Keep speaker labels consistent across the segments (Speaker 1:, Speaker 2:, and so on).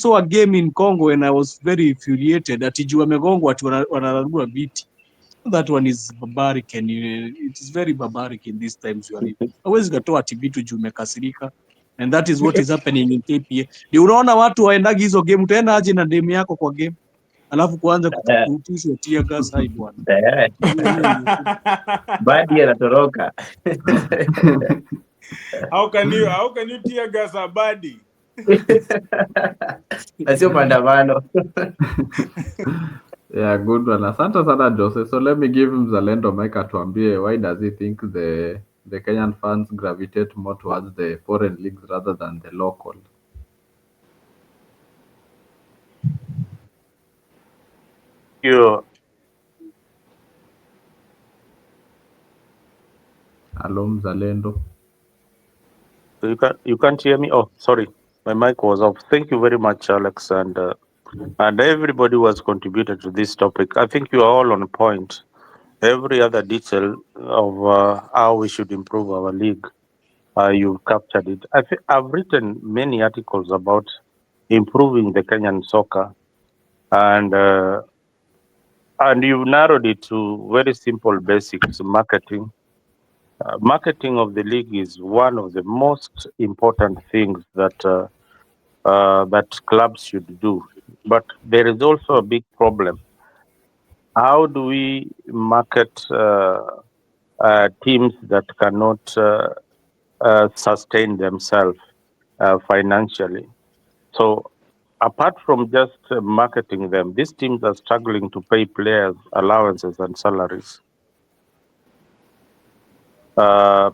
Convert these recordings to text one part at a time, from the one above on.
Speaker 1: saw a game in Congo and I was very infuriated ati juu wamegongwa ati wanararua viti. That one is barbaric and it is very barbaric in these times we are living. Hawezi katoa ati vitu juu umekasirika. And that is what is happening in KPA. Ndio unaona watu waendagi hizo game, utaenda aje na demu yako kwa game? Alafu kuanza kutishwa tear gas hai bwana.
Speaker 2: Badi anatoroka.
Speaker 3: How can you tear gas a body?
Speaker 2: Sio maandamano.
Speaker 4: Yeah, good one. Asante sana Jose. So let me give Mzalendo mic atuambie why does he think the Kenyan fans gravitate more towards the foreign leagues rather than the local?
Speaker 5: You
Speaker 4: Hello, Mzalendo.
Speaker 5: So you can't hear me? Oh, sorry, my mic was off. Thank you very much, Alex, and everybody who has contributed to this topic. I think you are all on point. Every other detail of how we should improve our league, you've captured it. I've written many articles about improving the Kenyan soccer, and you've narrowed it to very simple basics: marketing. Marketing of the league is one of the most important things that clubs should do. But there is also a big problem. How do we market teams that cannot sustain themselves financially? So apart from just marketing them, these teams are struggling to pay players allowances and salaries.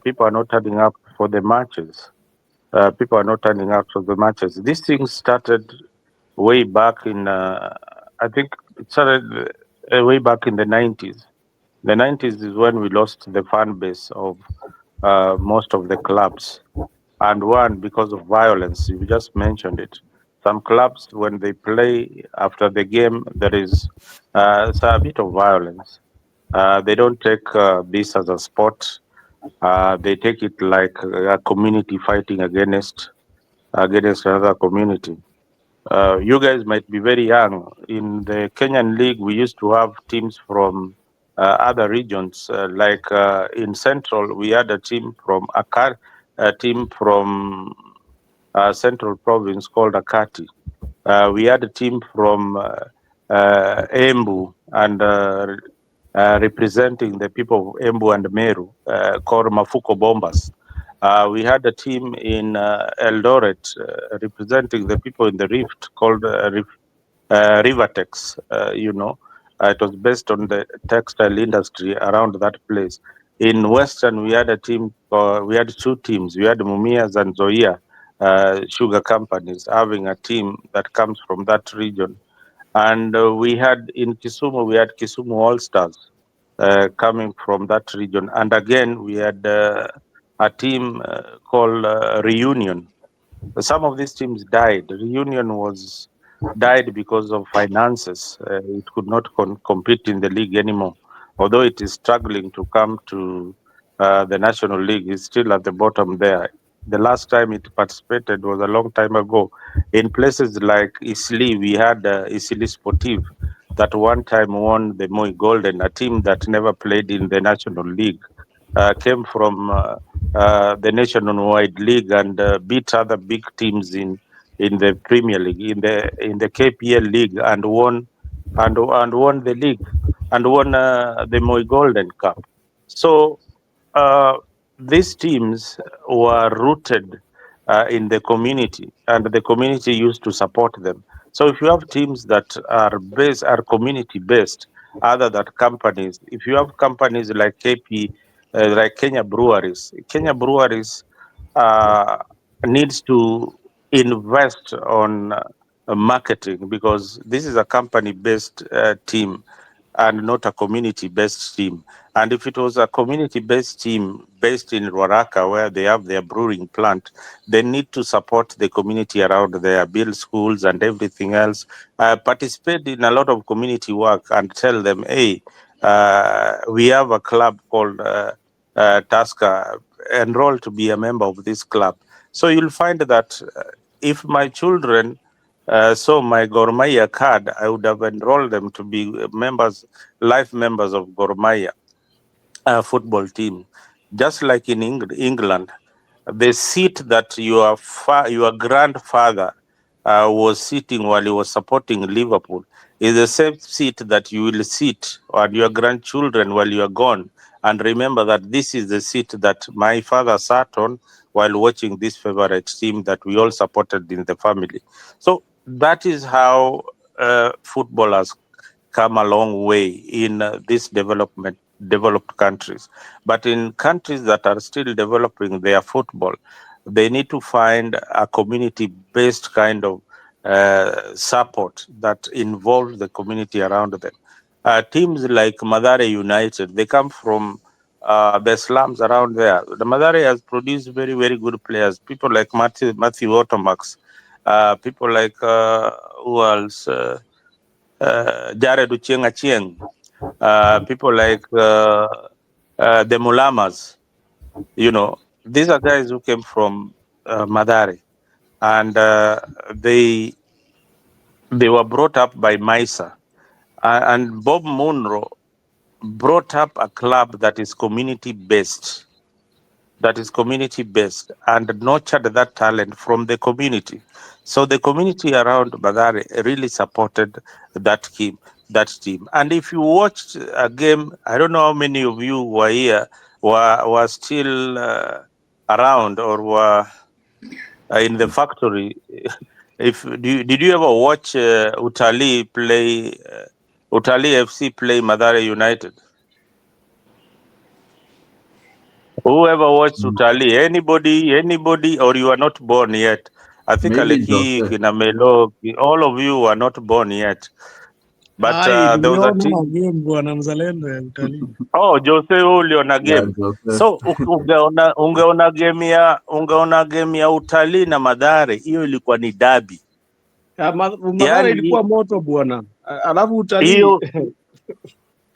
Speaker 5: People are not turning up for the matches. People are not turning up for the matches. These things started way back in, I think it started way back in the 90s. The 90s is when we lost the fan base of most of the clubs. And one, because of violence, you just mentioned it. Some clubs, when they play after the game, there is a bit of violence. They don't take this as a sport. They take it like a community fighting against another community. You guys might be very young. In the Kenyan league, we used to have teams from other regions. Like in Central, we had a team from Central Province called Akati. We had a team from Embu and representing the people of Embu and Meru called Mafuko Bombas. We had a team in Eldoret representing the people in the Rift called Rivertex. It was based on the textile industry around that place. In Western, we had a team. We had two teams. We had Mumias and Zoia sugar companies having a team that comes from that region. And we had in Kisumu, we had Kisumu All Stars coming from that region. And again, we had a team called Reunion. Some of these teams died. Reunion died because of finances. It could not compete in the league anymore. Although it is struggling to come to the National League, it's still at the bottom there. The last time it participated was a long time ago. In places like Isli, we had Isli Sportive that one time won the Moi Golden, a team that never played in the National League, came from the nationwide league and beat other big teams in the Premier League, in the KPL league, and won the league and won the Moi Golden Cup. So these teams were rooted in the community, and the community used to support them. So if you have teams that are community based, other than companies, if you have companies like like Kenya Breweries needs to invest on marketing, because this is a company-based team and not a community-based team. And if it was a community-based team based in Ruaraka, where they have their brewing plant, they need to support the community around there, build schools and everything else, participate in a lot of community work and tell them, hey, we have a club called Tusker, enroll to be a member of this club. So you'll find that if my children So my Gor Mahia card, I would have enrolled them to be life members of Gor Mahia football team. Just like in England, the seat that your grandfather was sitting while he was supporting Liverpool is the same seat that you will sit on your grandchildren while you are gone. And remember that this is the seat that my father sat on while watching this favorite team that we all supported in the family. So that is how football has come a long way in these developed countries. But in countries that are still developing their football, they need to find a community-based kind of support that involves the community around them. Teams like Mathare United, they come from the slums around there. The Mathare has produced very, very good players. People like Matthew Otomax, people like who else? Jared Uchieng, people like the Mulamas. You know, these are guys who came from Madari, and they were brought up by Maisa. And Bob Munro brought up a club that is community based, and nurtured that talent from the community. So the community around Badare really supported that team. And if you watched a game, I don't know how many of you were here, were still around or were in the factory. Did you ever watch Utalii FC play Madare United? Whoever watched Utalii, anybody, or you are not born yet? I think
Speaker 4: Maybe
Speaker 5: Aleki,
Speaker 4: Jose.
Speaker 5: Kinamelo, all of you are not born yet. But there was a
Speaker 1: Nimeona
Speaker 5: team.
Speaker 1: game bwana Mzalendo ya utalii.
Speaker 5: Oh, Jose wewe uliona
Speaker 4: Yeah,
Speaker 5: game.
Speaker 4: Jose.
Speaker 5: So ungeona game ya Utalii na Mathare, hiyo ilikuwa ni dabi.
Speaker 1: Mathare
Speaker 5: Yaani
Speaker 1: ilikuwa moto bwana. Alafu utalii
Speaker 5: hiyo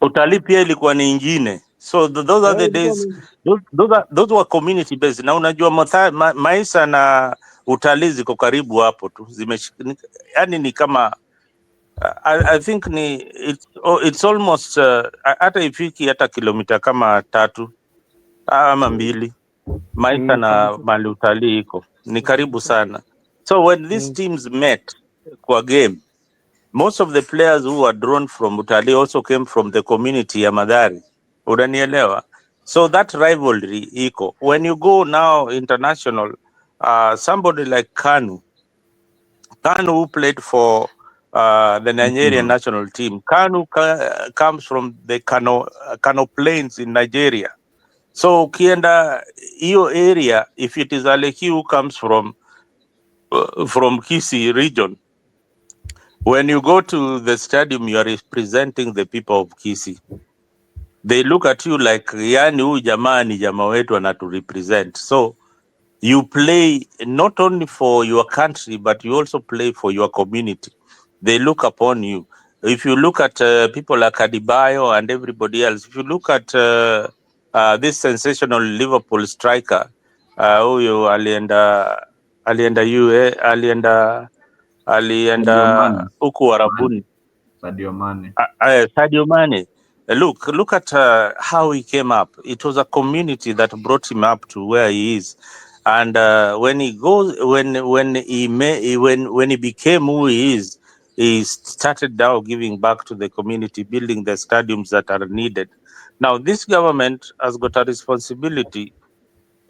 Speaker 5: Utalii pia ilikuwa ni ingine. So those are the
Speaker 1: ilikuwa
Speaker 5: days, those were community based. Na unajua Maisa na Utalii ziko karibu hapo tu, yani ni kama I think it's almost hata ifiki hata kilomita kama 3 ama 2. Maisa na mali Utalii iko ni karibu sana. So when these teams met kwa game, most of the players who were drawn from Utalii also came from the community ya Mathare. Unanielewa? So that rivalry iko. When you go now international, somebody like Kanu who played for the Nigerian national team. Kanu comes from the Kano Plains in Nigeria. So ukienda hiyo area, if it is Aleki who comes from Kisii region, when you go to the stadium, you are representing the people of Kisii. They look at you like, yani huyu jamaa ni jamaa wetu anatu represent. So you play not only for your country, but you also play for your community. They look upon you. If you look at people like Adibayo and everybody else, if you look at this sensational Liverpool striker, huyu alienda huku Warabuni,
Speaker 4: Sadio Mane.
Speaker 5: Sadio Mane. Look at how he came up. It was a community that brought him up to where he is. And when he became who he is, he started now giving back to the community, building the stadiums that are needed. Now, this government has got a responsibility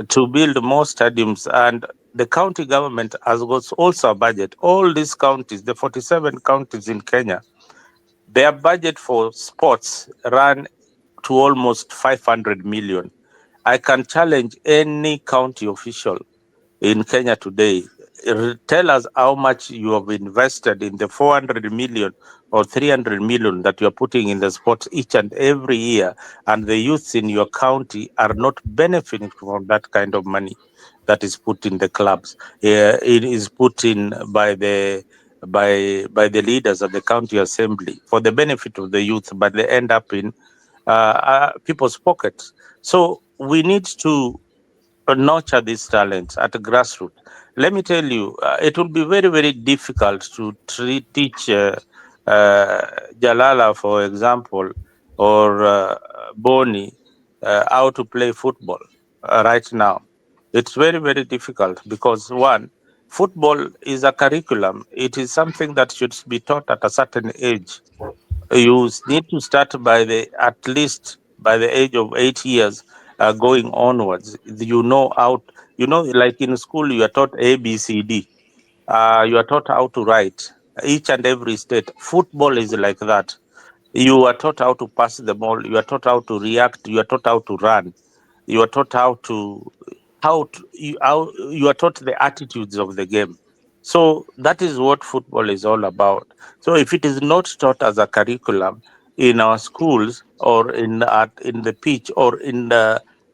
Speaker 5: to build more stadiums, and the county government has got also a budget. All these counties, the 47 counties in Kenya, their budget for sports ran to almost 500 million. I can challenge any county official in Kenya today. Tell us how much you have invested in the 400 million or 300 million that you're putting in the sports each and every year, and the youths in your county are not benefiting from that kind of money that is put in the clubs. It is put in by the leaders of the county assembly for the benefit of the youth, but they end up in people's pockets. So we need to nurture these talents at grassroots. let me tell you, it will be very, very difficult to teach Jalala, for example, or Boni how to play football right now. It's very, very difficult because one, football is a curriculum. It is something that should be taught at a certain age. You need to start by at least by the age of 8 years going onwards. You know how, like in school, you are taught A, B, C, D. You are taught how to write each and every state. Football is like that. You are taught how to pass the ball. You are taught how to react. You are taught how to run. You are taught you are taught the attitudes of the game. So that is what football is all about. So if it is not taught as a curriculum in our schools or in the pitch or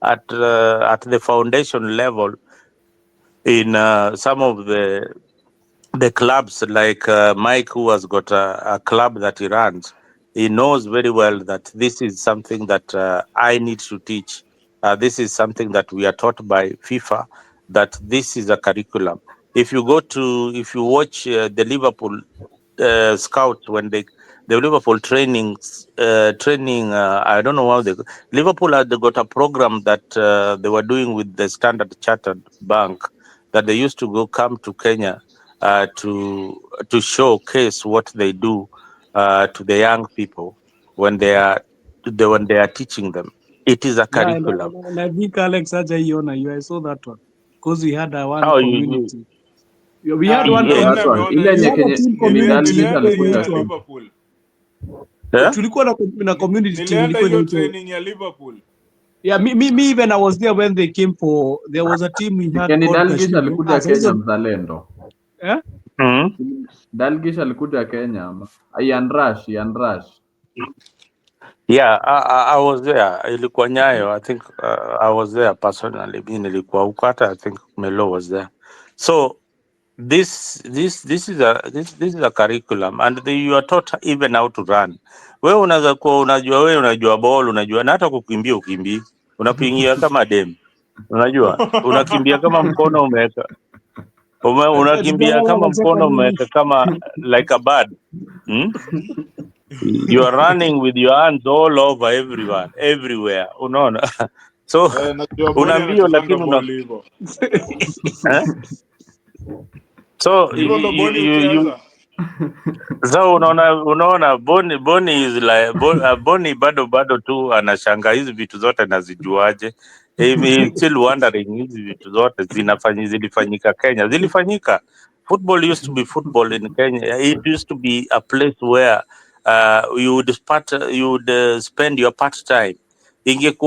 Speaker 5: at the foundation level in some of the clubs like Mike, who has got a club that he runs, he knows very well that this is something that I need to teach. This is something that we are taught by FIFA, that this is a curriculum. If you watch the Liverpool scouts when the Liverpool training, I don't know how Liverpool had got a program that they were doing with the Standard Chartered Bank, that they used to come to Kenya to showcase what they do to the young people when they are teaching them. It is a
Speaker 1: Yeah,
Speaker 5: curriculum.
Speaker 1: and I think Alex hajaiona I saw that one because we had a one
Speaker 5: How you
Speaker 1: community. We had one
Speaker 5: yes.
Speaker 4: That one.
Speaker 1: community.
Speaker 4: Ile
Speaker 1: We
Speaker 4: yenye
Speaker 1: had a
Speaker 4: kenye
Speaker 1: team
Speaker 4: kenye
Speaker 1: community
Speaker 4: Dalglish
Speaker 1: ilikuwa
Speaker 3: Nilienda hiyo
Speaker 4: alikuja
Speaker 3: ya
Speaker 1: inaitwa
Speaker 3: Liverpool.
Speaker 5: Yeah?
Speaker 1: tulikuwa na community team
Speaker 3: Nilienda
Speaker 1: ilikuwa
Speaker 3: hiyo
Speaker 1: inaitwa
Speaker 3: training ya Liverpool.
Speaker 1: yeah, me even I was there when they came for there was a team we had
Speaker 4: Kenny
Speaker 1: called
Speaker 4: Dalglish
Speaker 1: Kashibo.
Speaker 4: alikuja
Speaker 1: So hizo
Speaker 4: Kenya Mzalendo.
Speaker 1: eh?
Speaker 5: Mm-hmm.
Speaker 4: Dalglish alikuja Kenya ama? Ian Rush.
Speaker 5: Yeah, I was there. Ilikuwa Nyayo. I think I was there personally. Mi nilikuwa huko, hata I think Melo was there. So this is a curriculum and you are taught even how to run. Wewe unaweza kuwa unajua ball, unajua na hata kukimbia ukimbii. Unapigia kama dem. Unajua? Unakimbia kama mkono umeweka. Unakimbia
Speaker 1: Kijana
Speaker 5: kama
Speaker 1: anacheka
Speaker 5: mkono
Speaker 1: nini?
Speaker 5: umeweka kama like a bird. Hmm? You are running with your hands all over everywhere. Unaona? So
Speaker 3: Najua Boni
Speaker 5: una mbio
Speaker 3: anachezanga
Speaker 5: lakini
Speaker 3: ball hivyo.
Speaker 5: eh? So
Speaker 3: Hivyo ndo Boni ucheza.
Speaker 5: so unaona Boni is like Boni bado tu anashanga hizi vitu zote nazijuaje. He still wondering hizi vitu zote zilifanyika Kenya. Zilifanyika. Football used to be football in Kenya. It used to be a place where you would spend your part time. Ingekuwa